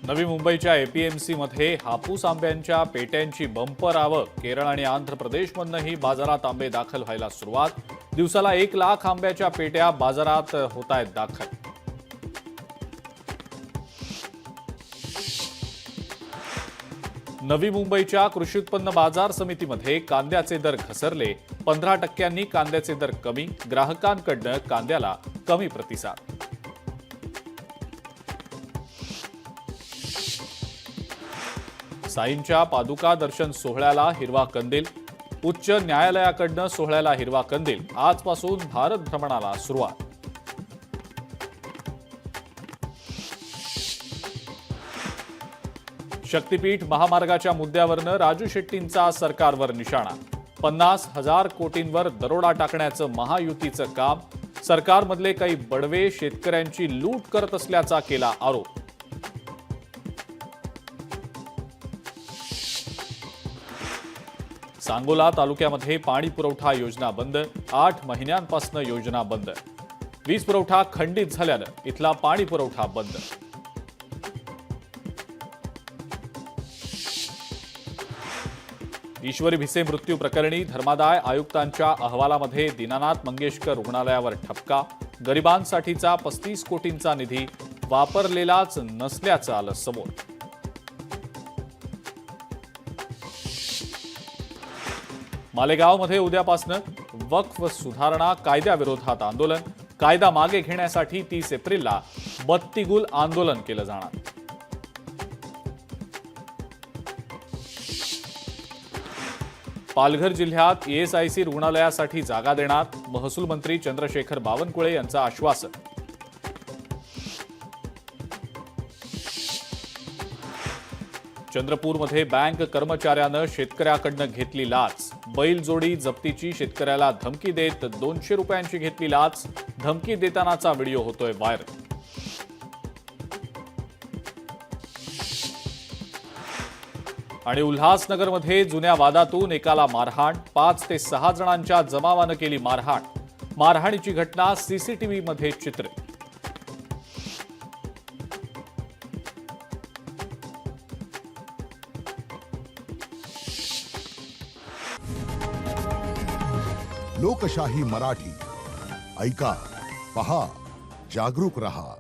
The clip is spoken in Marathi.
नवी मुंबईच्या एपीएमसी मध्ये हापूस आंब्यांच्या पेट्यांची बंपर आवक। केरळ आणि आंध्र प्रदेशमधूनही बाजारात आंबे दाखल व्हायला सुरुवात। दिवसाला 1 लाख आंब्याच्या पेट्या बाजारात होत आहेत दाखल। नवी मुंबईच्या कृषी उत्पन्न बाजार समितीमध्ये कांद्याचे दर घसरले। 15% कांद्याचे दर कमी। ग्राहकांकडून कांद्याला कमी प्रतिसाद। साईंच्या पादुका दर्शन सोहळ्याला हिरवा कंदील। उच्च न्यायालयाकडून सोहळ्याला हिरवा कंदील। आजपासून भारत भ्रमणाला सुरुवात। शक्तीपीठ महामार्गाच्या मुद्द्यावरनं राजू शेट्टींचा सरकारवर निशाणा। 50,000 कोटींवर दरोडा टाकण्याचं महायुतीचं काम। सरकारमधले काही बडवे शेतकऱ्यांची लूट करत असल्याचा केला आरोप। सांगोला तालुक्यामध्ये पाणी पुरवठा योजना बंद। 8 महिन्यांपासून योजना बंद। वीज पुरवठा खंडित झाल्यानं इथला पाणी पुरवठा बंद। ईश्वरी भिसे मृत्यू प्रकरणी धर्मादाय आयुक्तांच्या अहवालामध्ये दीनानाथ मंगेशकर रुग्णालयावर ठपका। गरिबांसाठीचा 35 कोटींचा निधी वापरलेलाच नसल्याचं आलं समोर। मालेगावमध्ये उद्यापासून वक्फ सुधारणा कायद्याविरोधात आंदोलन। कायदा मागे घेण्यासाठी 30 एप्रिलला बत्तीगुल आंदोलन केलं जाणार। पालघर जिल्ह्यात ईएसआयसी रुग्णालयासाठी जागा देणार। महसूल मंत्री चंद्रशेखर बावनकुळे यांचं आश्वासन। चंद्रपूरमध्ये बँक कर्मचाऱ्यानं शेतकऱ्याकडून घेतली लाच। बैलजोडी जप्तीची शेतकऱ्याला धमकी देत 200 रुपयांची घेतली लाच। धमकी देतानाचा व्हिडिओ होतोय व्हायरल। आणि उल्हासनगरमध्ये जुन्या वादातून एकाला मारहाण। 5 ते 6 जणांच्या जमावानं केली मारहाण। मारहाणीची घटना सीसीटीव्हीमध्ये चित्रित। लोकशाही मराठी ऐका, पहा, जागरूक रहा।